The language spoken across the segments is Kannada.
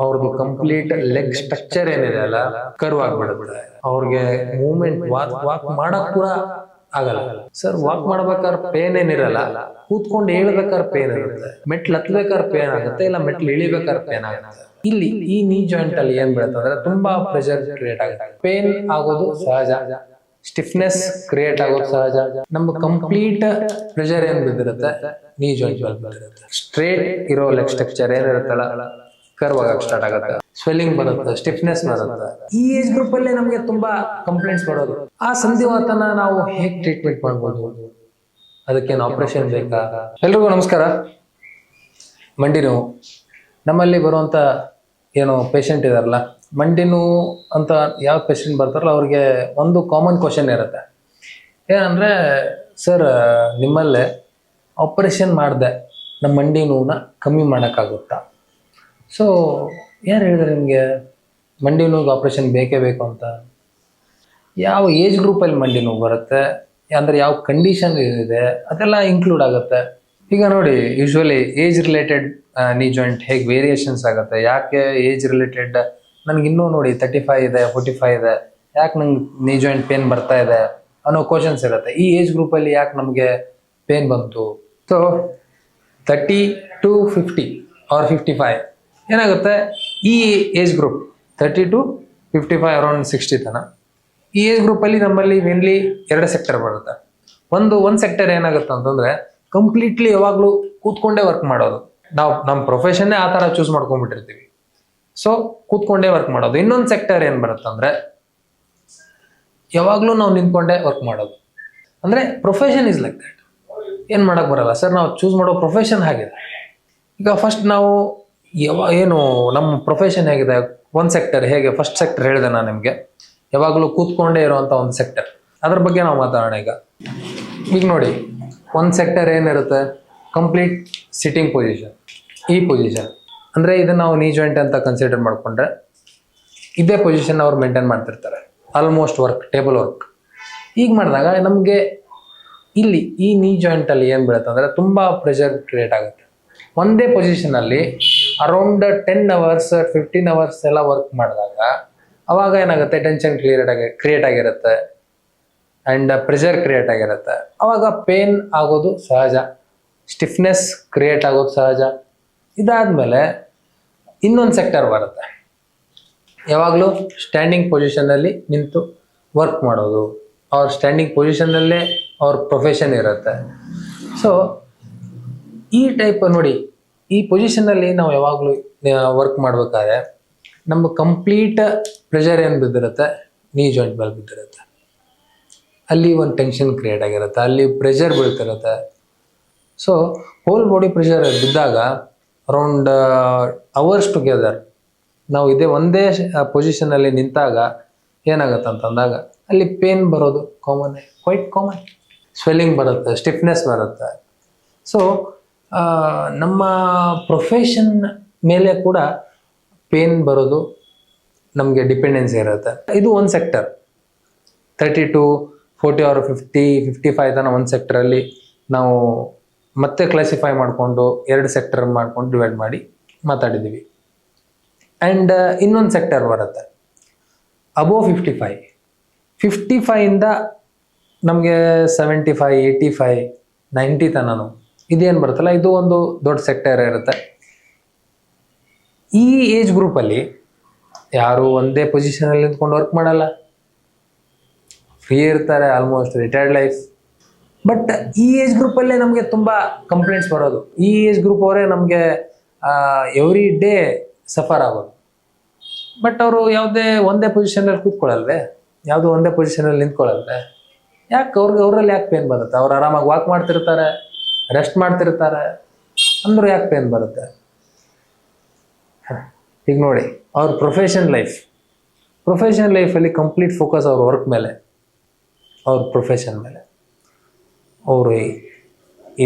ಅವ್ರದ್ದು ಕಂಪ್ಲೀಟ್ ಲೆಗ್ ಸ್ಟ್ರಕ್ಚರ್ ಏನಿದೆ ಅಲ್ಲ ಕರ್ವ್ ಆಗ್ಬಿಡುತ್ತೆ. ಅವ್ರಿಗೆ ಮೂವ್ಮೆಂಟ್ ವಾಕ್ ಮಾಡಕ್ ಕೂಡ ಆಗಲ್ಲ. ಸರ್ ವಾಕ್ ಮಾಡ್ಬೇಕಾದ್ರೆ ಪೇನ್ ಏನಿರಲ್ಲ, ಕೂತ್ಕೊಂಡು ಹೇಳ್ಬೇಕಾದ್ರೆ ಪೇನ್ ಇರುತ್ತೆ, ಮೆಟ್ಲು ಹತ್ಬೇಕಾದ್ರೆ ಪೇನ್ ಆಗುತ್ತೆ, ಇಲ್ಲ ಮೆಟ್ಲು ಇಳಿಬೇಕಾದ್ರೆ ಪೇನ್ ಆಗುತ್ತೆ. ಇಲ್ಲಿ ಈ ನೀ ಜಾಯಿಂಟ್ ಅಲ್ಲಿ ಏನ್ ಬೀಳುತ್ತೆ ಅಂದ್ರೆ ತುಂಬಾ ಪ್ರೆಷರ್ ಕ್ರಿಯೇಟ್ ಆಗುತ್ತೆ. ಪೇನ್ ಆಗೋದು ಸಹಜ, ಸ್ಟಿಫ್ನೆಸ್ ಕ್ರಿಯೇಟ್ ಆಗೋದು ಸಹಜ. ನಮ್ಮ ಕಂಪ್ಲೀಟ್ ಪ್ರೆಷರ್ ಏನ್ ಬಿದ್ದಿರುತ್ತೆ ನೀ ಜಾಯಿಂಟ್ ಮೇಲೆ ಬಿದ್ದಿರುತ್ತೆ. ಸ್ಟ್ರೇಟ್ ಇರೋ ಲೆಗ್ ಸ್ಟ್ರಕ್ಚರ್ ಏನಿರುತ್ತಲ್ಲ ಕರ್ವ್ ಆಗಕ್ಕೆ ಸ್ಟಾರ್ಟ್ ಆಗುತ್ತೆ, ಸ್ವೆಲ್ಲಿಂಗ್ ಬರುತ್ತೆ, ಸ್ಟಿಫ್ನೆಸ್ ಬರುತ್ತೆ. ಈ ಏಜ್ ಗ್ರೂಪ್ ಅಲ್ಲಿ ನಮಗೆ ತುಂಬಾ ಕಂಪ್ಲೇಂಟ್ಸ್ ಬರೋದು. ಆ ಸಂಧಿವಾತನ ನಾವು ಹೇಗೆ ಟ್ರೀಟ್ಮೆಂಟ್ ಮಾಡ್ಬೋದು, ಅದಕ್ಕೇನು ಆಪರೇಷನ್ ಬೇಕಾ? ಎಲ್ರಿಗೂ ನಮಸ್ಕಾರ. ಮಂಡಿ ನೋವು ನಮ್ಮಲ್ಲಿ ಬರುವಂತ ಏನು ಪೇಷಂಟ್ ಇದಾರಲ್ಲ, ಮಂಡಿ ನೋವು ಅಂತ ಯಾವ ಪೇಷಂಟ್ ಬರ್ತಾರಲ್ಲ ಅವ್ರಿಗೆ ಒಂದು ಕಾಮನ್ ಕ್ವಶನ್ ಇರುತ್ತೆ. ಏನಂದ್ರೆ, ಸರ್ ನಿಮ್ಮಲ್ಲೇ ಆಪರೇಷನ್ ಮಾಡಿದೆ ನಮ್ಮ ಮಂಡಿ ನೋವನ್ನ ಕಮ್ಮಿ ಮಾಡೋಕ್ಕಾಗುತ್ತಾ? ಸೊ ಯಾರು ಹೇಳಿದ್ರೆ ನಿಮಗೆ ಮಂಡಿ ನೋವಿಗೆ ಆಪ್ರೇಷನ್ ಬೇಕೇ ಬೇಕು ಅಂತ? ಯಾವ ಏಜ್ ಗ್ರೂಪಲ್ಲಿ ಮಂಡಿ ನೋವು ಬರುತ್ತೆ, ಅಂದರೆ ಯಾವ ಕಂಡೀಷನ್ ಇದೆ, ಅದೆಲ್ಲ ಇನ್ಕ್ಲೂಡ್ ಆಗುತ್ತೆ. ಈಗ ನೋಡಿ, ಯೂಶ್ವಲಿ ಏಜ್ ರಿಲೇಟೆಡ್ ನೀ ಜಾಯಿಂಟ್ ಹೇಗೆ ವೇರಿಯೇಷನ್ಸ್ ಆಗುತ್ತೆ. ಯಾಕೆ ಏಜ್ ರಿಲೇಟೆಡ್ ನನಗೆ ಇನ್ನೂ ನೋಡಿ 35 ಇದೆ, 45 ಇದೆ, ಯಾಕೆ ನಂಗೆ ನೀ ಜಾಯಿಂಟ್ ಪೇನ್ ಬರ್ತಾ ಇದೆ ಅನ್ನೋ ಕ್ವಶನ್ಸ್ ಇರುತ್ತೆ. ಈ ಏಜ್ ಗ್ರೂಪಲ್ಲಿ ಯಾಕೆ ನಮಗೆ ಪೇನ್ ಬಂತು? ಸೊ 30 to 50 ಆರ್ 55 ಏನಾಗುತ್ತೆ, ಈ ಏಜ್ ಗ್ರೂಪ್ 30 to 55 ಅರೌಂಡ್ 60 ತನ, ಈ ಏಜ್ ಗ್ರೂಪಲ್ಲಿ ನಮ್ಮಲ್ಲಿ ಮೇನ್ಲಿ 2 ಸೆಕ್ಟರ್ ಬರುತ್ತೆ. ಒಂದು ಸೆಕ್ಟರ್ ಏನಾಗುತ್ತೆ ಅಂತಂದ್ರೆ ಕಂಪ್ಲೀಟ್ಲಿ ಯಾವಾಗಲೂ ಕೂತ್ಕೊಂಡೇ ವರ್ಕ್ ಮಾಡೋದು. ನಾವು ನಮ್ಮ ಪ್ರೊಫೆಷನ್ನೇ ಆ ಥರ ಚೂಸ್ ಮಾಡ್ಕೊಂಡ್ಬಿಟ್ಟಿರ್ತೀವಿ, ಸೊ ಕೂತ್ಕೊಂಡೇ ವರ್ಕ್ ಮಾಡೋದು. ಇನ್ನೊಂದು ಸೆಕ್ಟರ್ ಏನು ಬರುತ್ತೆ ಅಂದರೆ ಯಾವಾಗಲೂ ನಾವು ನಿಂತ್ಕೊಂಡೇ ವರ್ಕ್ ಮಾಡೋದು. ಅಂದರೆ ಪ್ರೊಫೆಷನ್ ಇಸ್ ಲೈಕ್ ದಟ್. ಏನು ಮಾಡೋಕ್ಕೆ ಬರಲ್ಲ ಸರ್, ನಾವು ಚೂಸ್ ಮಾಡೋ ಪ್ರೊಫೆಷನ್ ಆಗಿದೆ. ಈಗ ಫಸ್ಟ್ ನಾವು ಏನು ನಮ್ಮ ಪ್ರೊಫೆಷನ್ ಹೇಗಿದೆ, ಒಂದು ಸೆಕ್ಟರ್ ಹೇಗೆ, ಫಸ್ಟ್ ಸೆಕ್ಟರ್ ಹೇಳಿದೆ ನಾನು ನಿಮಗೆ, ಯಾವಾಗಲೂ ಕೂತ್ಕೊಂಡೇ ಇರುವಂಥ ಒಂದು ಸೆಕ್ಟರ್, ಅದ್ರ ಬಗ್ಗೆ ನಾವು ಮಾತಾಡೋಣ. ಈಗ ನೋಡಿ, ಒಂದು ಸೆಕ್ಟರ್ ಏನಿರುತ್ತೆ, ಕಂಪ್ಲೀಟ್ ಸಿಟ್ಟಿಂಗ್ ಪೊಸಿಷನ್. ಈ ಪೊಸಿಷನ್ ಅಂದರೆ ಇದನ್ನು ನಾವು ನೀ ಜಾಯಿಂಟ್ ಅಂತ ಕನ್ಸಿಡರ್ ಮಾಡಿಕೊಂಡ್ರೆ ಇದೇ ಪೊಸಿಷನ್ ಅವ್ರು ಮೇಂಟೈನ್ ಮಾಡ್ತಿರ್ತಾರೆ, ಆಲ್ಮೋಸ್ಟ್ ವರ್ಕ್, ಟೇಬಲ್ ವರ್ಕ್. ಈಗ ಮಾಡಿದಾಗ ನಮಗೆ ಇಲ್ಲಿ ಈ ನೀ ಜಾಯಿಂಟಲ್ಲಿ ಏನು ಬೀಳುತ್ತೆ ಅಂದರೆ ತುಂಬ ಪ್ರೆಷರ್ ಕ್ರಿಯೇಟ್ ಆಗುತ್ತೆ. ಒಂದೇ ಪೊಸಿಷನಲ್ಲಿ ಅರೌಂಡ್ 10 hours 15 hours ಎಲ್ಲ ವರ್ಕ್ ಮಾಡಿದಾಗ ಅವಾಗ ಏನಾಗುತ್ತೆ, ಟೆನ್ಷನ್ ಕ್ರಿಯೇಟ್ ಆಗಿರುತ್ತೆ ಆ್ಯಂಡ್ ಪ್ರೆಷರ್ ಕ್ರಿಯೇಟ್ ಆಗಿರುತ್ತೆ. ಅವಾಗ ಪೇನ್ ಆಗೋದು ಸಹಜ, ಸ್ಟಿಫ್ನೆಸ್ ಕ್ರಿಯೇಟ್ ಆಗೋದು ಸಹಜ. ಇದಾದಮೇಲೆ ಇನ್ನೊಂದು ಸೆಕ್ಟರ್ ಬರುತ್ತೆ, ಯಾವಾಗಲೂ ಸ್ಟ್ಯಾಂಡಿಂಗ್ ಪೊಸಿಷನಲ್ಲಿ ನಿಂತು ವರ್ಕ್ ಮಾಡೋದು. ಅವ್ರ ಸ್ಟ್ಯಾಂಡಿಂಗ್ ಪೊಸಿಷನ್ನಲ್ಲೇ ಅವ್ರ ಪ್ರೊಫೆಷನ್ ಇರುತ್ತೆ. ಸೊ ಈ ಟೈಪ್ ನೋಡಿ, ಈ ಪೊಸಿಷನಲ್ಲಿ ನಾವು ಯಾವಾಗಲೂ ವರ್ಕ್ ಮಾಡ್ಬೇಕಾದ್ರೆ ನಮ್ಮ ಕಂಪ್ಲೀಟ್ ಪ್ರೆಷರ್ ಏನು ಬಿದ್ದಿರುತ್ತೆ ನೀ ಜಾಯಿಂಟ್ ಮೇಲೆ ಬಿದ್ದಿರುತ್ತೆ. ಅಲ್ಲಿ ಒಂದು ಟೆನ್ಷನ್ ಕ್ರಿಯೇಟ್ ಆಗಿರುತ್ತೆ, ಅಲ್ಲಿ ಪ್ರೆಷರ್ ಬೀಳ್ತಿರುತ್ತೆ. ಸೊ ಹೋಲ್ ಬಾಡಿ ಪ್ರೆಷರ್ ಬಿದ್ದಾಗ ಅರೌಂಡ್ ಅವರ್ಸ್ ಟುಗೆದರ್ ನಾವು ಇದೇ ಒಂದೇ ಪೊಸಿಷನಲ್ಲಿ ನಿಂತಾಗ ಏನಾಗುತ್ತೆ ಅಂತಂದಾಗ ಅಲ್ಲಿ ಪೇನ್ ಬರೋದು ಕಾಮನ್, ಕ್ವೈಟ್ ಕಾಮನ್. ಸ್ವೆಲ್ಲಿಂಗ್ ಬರುತ್ತೆ, ಸ್ಟಿಫ್ನೆಸ್ ಬರುತ್ತೆ. ಸೊ ನಮ್ಮ ಪ್ರೊಫೆಷನ್ ಮೇಲೆ ಕೂಡ ಪೇನ್ ಬರೋದು ನಮಗೆ ಡಿಪೆಂಡೆನ್ಸಿ ಇರುತ್ತೆ. ಇದು ಒಂದು ಸೆಕ್ಟರ್. 30 to 40 or 50 55 ತನಕ ಒಂದು ಸೆಕ್ಟರಲ್ಲಿ ನಾವು ಮತ್ತೆ ಕ್ಲಾಸಿಫೈ ಮಾಡಿಕೊಂಡು 2 ಸೆಕ್ಟರ್ ಮಾಡ್ಕೊಂಡು ಡಿವೈಡ್ ಮಾಡಿ ಮಾತಾಡಿದ್ದೀವಿ. ಆ್ಯಂಡ್ ಇನ್ನೊಂದು ಸೆಕ್ಟರ್ ಬರುತ್ತೆ ಅಬೋವ್ 55 ಇಂದ ನಮಗೆ 75 85 90 ತನಕ ಇದೇನು ಬರುತ್ತಲ್ಲ, ಇದು ಒಂದು ದೊಡ್ಡ ಸೆಕ್ಟರ್ ಇರುತ್ತೆ. ಈ ಏಜ್ ಗ್ರೂಪಲ್ಲಿ ಯಾರು ಒಂದೇ ಪೊಸಿಷನಲ್ಲಿ ನಿಂತ್ಕೊಂಡು ವರ್ಕ್ ಮಾಡಲ್ಲ, ಫ್ರೀ ಇರ್ತಾರೆ, ಆಲ್ಮೋಸ್ಟ್ ರಿಟೈರ್ಡ್ ಲೈಫ್. ಬಟ್ ಈ ಏಜ್ ಗ್ರೂಪಲ್ಲೇ ನಮಗೆ ತುಂಬ ಕಂಪ್ಲೇಂಟ್ಸ್ ಬರೋದು. ಈ ಏಜ್ ಗ್ರೂಪ್ ಅವರೇ ನಮಗೆ ಎವ್ರಿ ಡೇ ಸಫರ್ ಆಗೋದು. ಬಟ್ ಅವರು ಯಾವುದೇ ಒಂದೇ ಪೊಸಿಷನಲ್ಲಿ ಕೂತ್ಕೊಳ್ಳಲ್ವೇ, ಯಾವುದೋ ಒಂದೇ ಪೊಸಿಷನಲ್ಲಿ ನಿಂತ್ಕೊಳ್ಳಲ್ವೇ? ಯಾಕೆ ಅವರಲ್ಲಿ ಯಾಕೆ ಪೇನ್ ಬರುತ್ತೆ? ಅವ್ರು ಆರಾಮಾಗಿ ವಾಕ್ ಮಾಡ್ತಿರ್ತಾರೆ, ರೆಸ್ಟ್ ಮಾಡ್ತಿರ್ತಾರೆ, ಅಂದರೂ ಯಾಕೆ ಪೇನ್ ಬರುತ್ತೆ? ಈಗ ನೋಡಿ, ಅವ್ರ ಪ್ರೊಫೆಷನ್ ಲೈಫಲ್ಲಿ ಕಂಪ್ಲೀಟ್ ಫೋಕಸ್ ಅವ್ರ ವರ್ಕ್ ಮೇಲೆ, ಅವ್ರ ಪ್ರೊಫೆಷನ್ ಮೇಲೆ. ಅವರು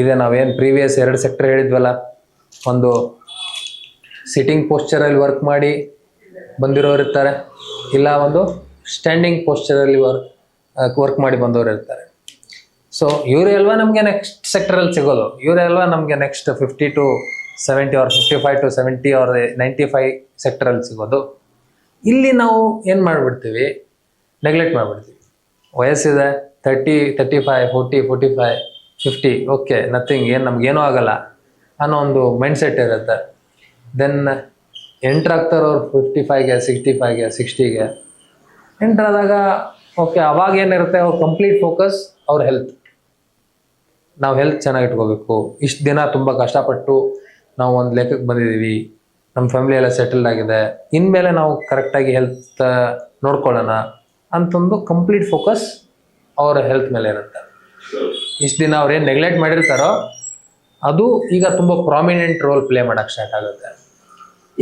ಇದೆ ನಾವೇನು ಪ್ರೀವಿಯಸ್ 2 ಸೆಕ್ಟರ್ ಹೇಳಿದ್ವಲ್ಲ, ಒಂದು ಸಿಟ್ಟಿಂಗ್ ಪೋಸ್ಚರಲ್ಲಿ ವರ್ಕ್ ಮಾಡಿ ಬಂದಿರೋರು ಇರ್ತಾರೆ, ಇಲ್ಲ ಒಂದು ಸ್ಟ್ಯಾಂಡಿಂಗ್ ಪೋಸ್ಚರಲ್ಲಿ ವರ್ಕ್ ಮಾಡಿ ಬಂದವರು ಇರ್ತಾರೆ. ಸೊ ಇವರೇ ಅಲ್ವಾ ನಮಗೆ ನೆಕ್ಸ್ಟ್ ಸೆಕ್ಟರಲ್ಲಿ ಸಿಗೋದು, ಇವರೇ ಅಲ್ವಾ ನಮಗೆ next 50 to 70 or 55 to 70 or 95 ಸೆಕ್ಟರಲ್ಲಿ ಸಿಗೋದು. ಇಲ್ಲಿ ನಾವು ಏನು ಮಾಡಿಬಿಡ್ತೀವಿ, ನೆಗ್ಲೆಕ್ಟ್ ಮಾಡಿಬಿಡ್ತೀವಿ. ವಯಸ್ಸಿದೆ 30, 35, 40, 45, 50, ಓಕೆ ನಥಿಂಗ್, ಏನು ನಮಗೇನೂ ಆಗಲ್ಲ ಅನ್ನೋ ಒಂದು ಮೈಂಡ್ಸೆಟ್ ಇರುತ್ತೆ. ದೆನ್ ಎಂಟ್ರಾಗ್ತಾರವ್ರು 55ಗೆ 65ಗೆ 60ಗೆ ಎಂಟ್ರಾದಾಗ ಓಕೆ ಅವಾಗ ಏನಿರುತ್ತೆ, ಅವ್ರ ಕಂಪ್ಲೀಟ್ ಫೋಕಸ್ ಅವ್ರ ಹೆಲ್ತ್. ನಾವು ಹೆಲ್ತ್ ಚೆನ್ನಾಗಿ ಇಟ್ಕೋಬೇಕು. ಇಷ್ಟು ದಿನ ತುಂಬ ಕಷ್ಟಪಟ್ಟು ನಾವು ಒಂದು ಲೆಕ್ಕಕ್ಕೆ ಬಂದಿದ್ದೀವಿ, ನಮ್ಮ ಫ್ಯಾಮಿಲಿ ಎಲ್ಲ ಸೆಟಲ್ಡ್ ಆಗಿದೆ, ಇನ್ಮೇಲೆ ನಾವು ಕರೆಕ್ಟಾಗಿ ಹೆಲ್ತ್ ನೋಡ್ಕೊಳ್ಳೋಣ ಅಂತಂದು ಕಂಪ್ಲೀಟ್ ಫೋಕಸ್ ಅವರ ಹೆಲ್ತ್ ಮೇಲೆ ಇರುತ್ತೆ. ಇಷ್ಟು ದಿನ ಅವ್ರೇನು ನೆಗ್ಲೆಕ್ಟ್ ಮಾಡಿರ್ತಾರೋ ಅದು ಈಗ ತುಂಬ ಪ್ರಾಮಿನೆಂಟ್ ರೋಲ್ ಪ್ಲೇ ಮಾಡೋಕ್ಕೆ ಸ್ಟಾರ್ಟ್ ಆಗುತ್ತೆ.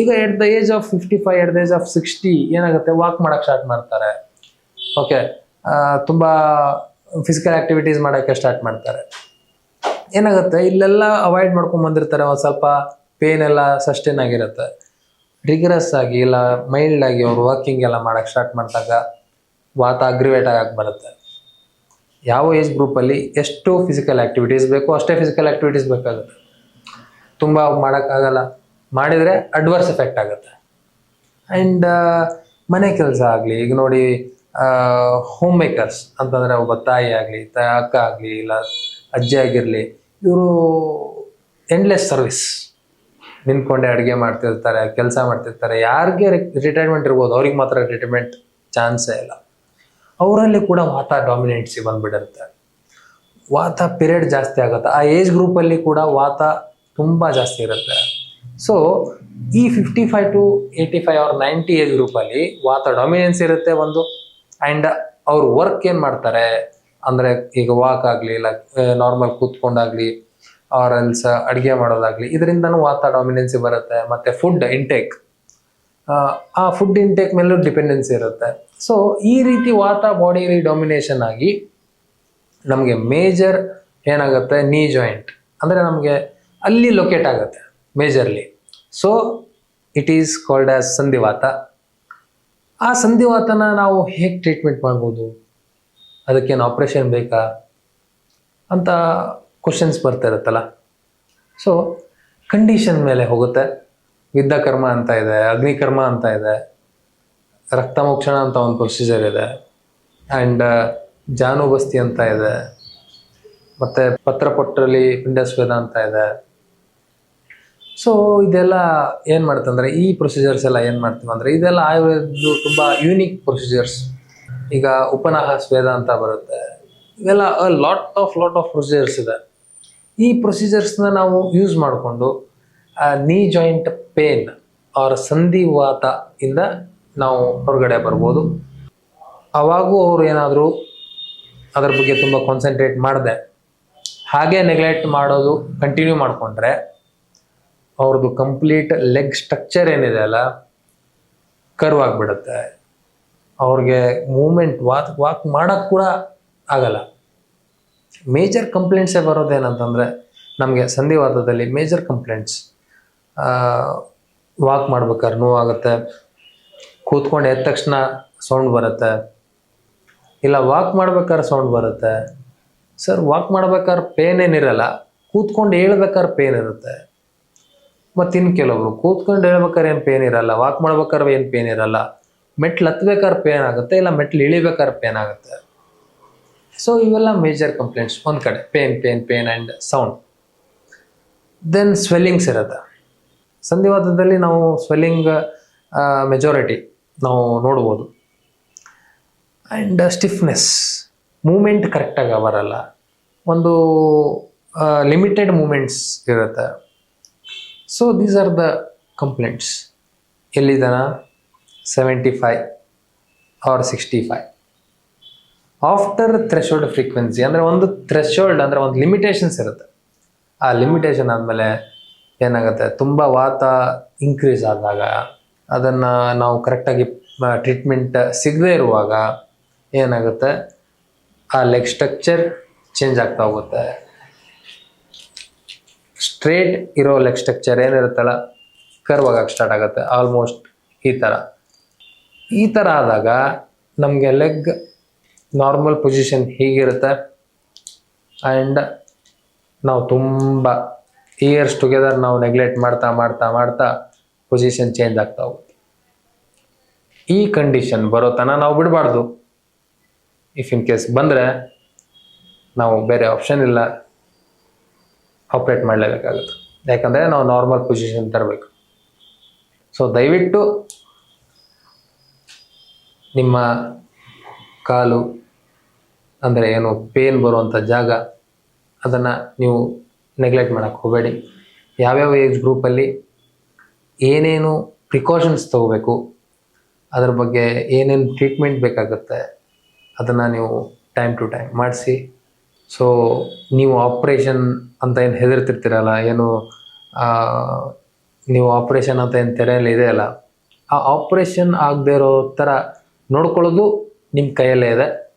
ಈಗ at the age of 55, at the age of 60 ಏನಾಗುತ್ತೆ, ವಾಕ್ ಮಾಡೋಕ್ಕೆ ಸ್ಟಾರ್ಟ್ ಮಾಡ್ತಾರೆ. ಓಕೆ, ತುಂಬ ಫಿಸಿಕಲ್ ಆ್ಯಕ್ಟಿವಿಟೀಸ್ ಮಾಡೋಕ್ಕೆ ಸ್ಟಾರ್ಟ್ ಮಾಡ್ತಾರೆ. ಏನಾಗುತ್ತೆ, ಇಲ್ಲೆಲ್ಲ ಅವಾಯ್ಡ್ ಮಾಡ್ಕೊಂಡು ಬಂದಿರ್ತಾರೆ. ಒಂದು ಸ್ವಲ್ಪ ಪೇನ್ ಎಲ್ಲ ಸಸ್ಟೇನ್ ಆಗಿರುತ್ತೆ. ರಿಗ್ರೆಸ್ ಆಗಿ ಇಲ್ಲ ಮೈಲ್ಡ್ ಆಗಿ ಅವರು ವಾಕಿಂಗ್ ಎಲ್ಲ ಮಾಡೋಕ್ಕೆ ಸ್ಟಾರ್ಟ್ ಮಾಡಿದಾಗ ವಾತ ಅಗ್ರಿವೇಟ್ ಆಗಕ್ಕೆ ಬರುತ್ತೆ. ಯಾವ ಏಜ್ ಗ್ರೂಪಲ್ಲಿ ಎಷ್ಟು ಫಿಸಿಕಲ್ ಆ್ಯಕ್ಟಿವಿಟೀಸ್ ಬೇಕೋ ಅಷ್ಟೇ ಫಿಸಿಕಲ್ ಆ್ಯಕ್ಟಿವಿಟೀಸ್ ಬೇಕಾಗುತ್ತೆ. ತುಂಬ ಮಾಡೋಕ್ಕಾಗಲ್ಲ, ಮಾಡಿದರೆ ಅಡ್ವರ್ಸ್ ಎಫೆಕ್ಟ್ ಆಗುತ್ತೆ. ಆ್ಯಂಡ್ ಮನೆ ಕೆಲಸ ಆಗಲಿ, ಈಗ ನೋಡಿ ಹೋಮ್ ಮೇಕರ್ಸ್ ಅಂತಂದರೆ ಒಬ್ಬ ತಾಯಿ ಆಗಲಿ, ಅಕ್ಕ ಆಗಲಿ, ಇಲ್ಲ ಅಜ್ಜಿ ಆಗಿರಲಿ, ಇವರು ಎಂಡ್ಲೆಸ್ ಸರ್ವಿಸ್ ನಿಂತ್ಕೊಂಡೆ ಅಡುಗೆ ಮಾಡ್ತಿರ್ತಾರೆ, ಕೆಲಸ ಮಾಡ್ತಿರ್ತಾರೆ. ಯಾರಿಗೆ ರಿಟೈರ್ಮೆಂಟ್ ಇರ್ಬೋದು, ಅವ್ರಿಗೆ ಮಾತ್ರ ರಿಟೈರ್ಮೆಂಟ್ ಚಾನ್ಸೇ ಇಲ್ಲ. ಅವರಲ್ಲಿ ಕೂಡ ವಾತ ಡಾಮಿನೆನ್ಸಿ ಬಂದುಬಿಟ್ಟಿರುತ್ತೆ. ವಾತ ಪೀರಿಯಡ್ ಜಾಸ್ತಿ ಆಗುತ್ತೆ. ಆ ಏಜ್ ಗ್ರೂಪಲ್ಲಿ ಕೂಡ ವಾತ ತುಂಬ ಜಾಸ್ತಿ ಇರುತ್ತೆ. ಸೊ ಈ 55 to 85 or 90 ಏಜ್ ಗ್ರೂಪಲ್ಲಿ ವಾತ ಡಾಮಿನೆನ್ಸ್ ಇರುತ್ತೆ ಒಂದು. ಆ್ಯಂಡ್ ಅವ್ರು ವರ್ಕ್ ಏನು ಮಾಡ್ತಾರೆ ಅಂದರೆ, ಈಗ ವಾಕ್ ಆಗಲಿ, ಇಲ್ಲ ನಾರ್ಮಲ್ ಕೂತ್ಕೊಂಡಾಗಲಿ, ಆರ್ ಎಲ್ಸ್ ಅಡುಗೆ ಮಾಡೋದಾಗಲಿ, ಇದರಿಂದನೂ ವಾತ ಡಾಮಿನೆನ್ಸಿ ಬರುತ್ತೆ. ಮತ್ತು ಫುಡ್ ಇಂಟೇಕ್, ಆ ಫುಡ್ ಇಂಟೇಕ್ ಮೇಲೂ ಡಿಪೆಂಡೆನ್ಸಿ ಇರುತ್ತೆ. ಸೊ ಈ ರೀತಿ ವಾತ ಬಾಡಿಲಿ ಡಾಮಿನೇಷನ್ ಆಗಿ ನಮಗೆ ಮೇಜರ್ ಏನಾಗುತ್ತೆ, ನೀ ಜಾಯಿಂಟ್ ಅಂದರೆ ನಮಗೆ ಅಲ್ಲಿ ಲೊಕೇಟ್ ಆಗುತ್ತೆ majorly. So it is called as ಸಂಧಿವಾತ. ಆ ಸಂಧಿವಾತನ ನಾವು ಹೇಗೆ ಟ್ರೀಟ್ಮೆಂಟ್ ಮಾಡ್ಬೋದು, ಅದಕ್ಕೇನು ಆಪ್ರೇಷನ್ ಬೇಕಾ ಅಂತ ಕ್ವಶನ್ಸ್ ಬರ್ತಾ ಇರುತ್ತಲ್ಲ. ಸೊ ಕಂಡೀಷನ್ ಮೇಲೆ ಹೋಗುತ್ತೆ. ವಿದ್ಧಕರ್ಮ ಅಂತ ಇದೆ, ಅಗ್ನಿಕರ್ಮ ಅಂತ ಇದೆ, ರಕ್ತಮೋಕ್ಷಣ ಅಂತ ಒಂದು ಪ್ರೊಸೀಜರ್ ಇದೆ, ಆ್ಯಂಡ್ ಜಾನುಬಸ್ತಿ ಅಂತ ಇದೆ, ಮತ್ತು ಪತ್ರಪೊಟ್ಟರಲ್ಲಿ ಪಿಂಡಸ್ವೇದ ಅಂತ ಇದೆ. ಸೊ ಇದೆಲ್ಲ ಏನು ಮಾಡ್ತಂದರೆ, ಈ ಪ್ರೊಸೀಜರ್ಸ್ ಎಲ್ಲ ಏನು ಮಾಡ್ತೀವಿ ಅಂದರೆ, ಇದೆಲ್ಲ ಆಯುರ್ವೇದದ್ದು ತುಂಬ ಯೂನಿಕ್ ಪ್ರೊಸೀಜರ್ಸ್. ಈಗ ಉಪನಾಹ ಸ್ವೇದ ಅಂತ ಬರುತ್ತೆ. ಇವೆಲ್ಲ ಲಾಟ್ ಆಫ್ ಪ್ರೊಸೀಜರ್ಸ್ ಇದೆ. ಈ ಪ್ರೊಸೀಜರ್ಸ್ನ ನಾವು ಯೂಸ್ ಮಾಡಿಕೊಂಡು ನೀ ಜಾಯಿಂಟ್ ಪೇನ್ ಅವರ ಸಂಧಿವಾತ ಇಂದ ನಾವು ಹೊರಗಡೆ ಬರ್ಬೋದು. ಅವಾಗೂ ಅವರು ಏನಾದರೂ ಅದರ ಬಗ್ಗೆ ತುಂಬ ಕಾನ್ಸಂಟ್ರೇಟ್ ಮಾಡಿದೆ, ಹಾಗೆ ನೆಗ್ಲೆಕ್ಟ್ ಮಾಡೋದು ಕಂಟಿನ್ಯೂ ಮಾಡಿಕೊಂಡ್ರೆ ಅವ್ರದ್ದು ಕಂಪ್ಲೀಟ್ ಲೆಗ್ ಸ್ಟ್ರಕ್ಚರ್ ಏನಿದೆ ಅಲ್ಲ, ಕರ್ವ್ ಆಗಿಬಿಡುತ್ತೆ. ಅವ್ರಿಗೆ ಮೂಮೆಂಟ್ ವಾಕ್ ಮಾಡೋಕ್ಕೆ ಕೂಡ ಆಗಲ್ಲ. ಮೇಜರ್ ಕಂಪ್ಲೇಂಟ್ಸೇ ಬರೋದೇನಂತಂದರೆ, ನಮಗೆ ಸಂಧಿವಾತದಲ್ಲಿ ಮೇಜರ್ ಕಂಪ್ಲೇಂಟ್ಸ್, ವಾಕ್ ಮಾಡ್ಬೇಕಾದ್ರೆ ನೋವಾಗುತ್ತೆ, ಕೂತ್ಕೊಂಡು ಎದ್ದ ತಕ್ಷಣ ಸೌಂಡ್ ಬರುತ್ತೆ, ಇಲ್ಲ ವಾಕ್ ಮಾಡ್ಬೇಕಾದ್ರೆ ಸೌಂಡ್ ಬರುತ್ತೆ. ಸರ್, ವಾಕ್ ಮಾಡ್ಬೇಕಾದ್ರೆ ಪೇನ್ ಏನಿರಲ್ಲ, ಕೂತ್ಕೊಂಡು ಹೇಳ್ಬೇಕಾದ್ರೆ ಪೇನ್ ಇರುತ್ತೆ. ಮತ್ತು ಇನ್ನು ಕೆಲವರು ಕೂತ್ಕೊಂಡು ಹೇಳ್ಬೇಕಾದ್ರೆ ಏನು ಪೇನ್ ಇರಲ್ಲ, ವಾಕ್ ಮಾಡ್ಬೇಕಾದ್ರೆ ಏನು ಪೇನ್ ಇರಲ್ಲ, ಮೆಟ್ಲು ಹತ್ಬೇಕಾದ್ರೆ ಪೇನ್ ಆಗುತ್ತೆ, ಇಲ್ಲ ಮೆಟ್ಲು ಇಳಿಬೇಕಾದ್ರೆ ಪೇನ್ ಆಗುತ್ತೆ. ಸೊ ಇವೆಲ್ಲ ಮೇಜರ್ ಕಂಪ್ಲೇಂಟ್ಸ್. ಒಂದು ಕಡೆ pain and sound. Then swellings ಇರುತ್ತೆ. ಸಂಧಿವಾತದಲ್ಲಿ ನಾವು ಸ್ವೆಲ್ಲಿಂಗ್ ಮೆಜಾರಿಟಿ ನಾವು ನೋಡ್ಬೋದು. ಆ್ಯಂಡ್ ಸ್ಟಿಫ್ನೆಸ್, ಮೂಮೆಂಟ್ ಕರೆಕ್ಟಾಗಿ ಬರಲ್ಲ, ಒಂದು ಲಿಮಿಟೆಡ್ ಮೂಮೆಂಟ್ಸ್ ಇರುತ್ತೆ. So these are the complaints. ಎಲ್ಲಿದ್ದಾನ 75 or 65 ಆಫ್ಟರ್ ಥ್ರೆಶೋಲ್ಡ್ ಫ್ರೀಕ್ವೆನ್ಸಿ. ಅಂದರೆ ಒಂದು ಥ್ರೆಶೋಲ್ಡ್ ಅಂದರೆ ಒಂದು ಲಿಮಿಟೇಷನ್ಸ್ ಇರುತ್ತೆ. ಆ ಲಿಮಿಟೇಷನ್ ಆದಮೇಲೆ ಏನಾಗುತ್ತೆ, ತುಂಬ ವಾತ ಇನ್ಕ್ರೀಸ್ ಆದಾಗ, ಅದನ್ನು ನಾವು ಕರೆಕ್ಟಾಗಿ ಟ್ರೀಟ್ಮೆಂಟ್ ಸಿಗದೇ ಇರುವಾಗ ಏನಾಗುತ್ತೆ, ಆ ಲೆಗ್ ಸ್ಟ್ರಕ್ಚರ್ ಚೇಂಜ್ ಆಗ್ತಾ ಹೋಗುತ್ತೆ. ಸ್ಟ್ರೇಟ್ ಇರೋ ಲೆಗ್ ಸ್ಟ್ರಕ್ಚರ್ ಏನಿರುತ್ತಲ್ಲ, ಕರ್ವ್ ಆಗಕ್ಕೆ ಸ್ಟಾರ್ಟ್ ಆಗುತ್ತೆ. ಆಲ್ಮೋಸ್ಟ್ ಈ ಥರ ಆದಾಗ ನಮಗೆ ಲೆಗ್ ನಾರ್ಮಲ್ ಪೊಸಿಷನ್ ಹೀಗಿರುತ್ತೆ. ಆ್ಯಂಡ್ ನಾವು ತುಂಬ ಇಯರ್ಸ್ ಟುಗೆದರ್ ನಾವು ನೆಗ್ಲೆಕ್ಟ್ ಮಾಡ್ತಾ ಮಾಡ್ತಾ ಮಾಡ್ತಾ ಪೊಸಿಷನ್ ಚೇಂಜ್ ಆಗ್ತಾ ಹೋಗುತ್ತೆ. ಈ ಕಂಡೀಷನ್ ಬರೋ ತನಕ ನಾವು ಬಿಡಬಾರ್ದು. ಇಫ್ ಇನ್ ಕೇಸ್ ಬಂದರೆ ನಾವು ಬೇರೆ ಆಪ್ಷನ್ ಇಲ್ಲ, ಆಪ್ರೇಟ್ ಮಾಡಲೇಬೇಕಾಗುತ್ತೆ. ಯಾಕಂದರೆ ನಾವು ನಾರ್ಮಲ್ ಪೊಸಿಷನ್ ತರಬೇಕು. ಸೊ ದಯವಿಟ್ಟು ನಿಮ್ಮ ಕಾಲು ಅಂದರೆ ಏನು ಪೇನ್ ಬರುವಂಥ ಜಾಗ ಅದನ್ನು ನೀವು ನೆಗ್ಲೆಕ್ಟ್ ಮಾಡೋಕ್ಕೆ ಹೋಗಬೇಡಿ. ಯಾವ್ಯಾವ ಏಜ್ ಗ್ರೂಪಲ್ಲಿ ಏನೇನು ಪ್ರಿಕಾಷನ್ಸ್ ತಗೋಬೇಕು, ಅದ್ರ ಬಗ್ಗೆ ಏನೇನು ಟ್ರೀಟ್ಮೆಂಟ್ ಬೇಕಾಗುತ್ತೆ ಅದನ್ನು ನೀವು ಟೈಮ್ ಟು ಟೈಮ್ ಮಾಡಿಸಿ. ಸೊ ನೀವು ಆಪ್ರೇಷನ್ ಅಂತ ಏನು ಹೆದರ್ತಿರ್ತೀರಲ್ಲ, ಏನು ನೀವು ಆಪ್ರೇಷನ್ ಅಂತ ಏನು ತೆರೆಯಲ್ಲಿ ಇದೆಯಲ್ಲ, ಆ ಆಪ್ರೇಷನ್ ಆಗದೆ ಇರೋ ಥರ ನೋಡ್ಕೊಳ್ಳೋದು ನಿಮ್ಮ ಕೈಯಲ್ಲೇ ಇದೆ.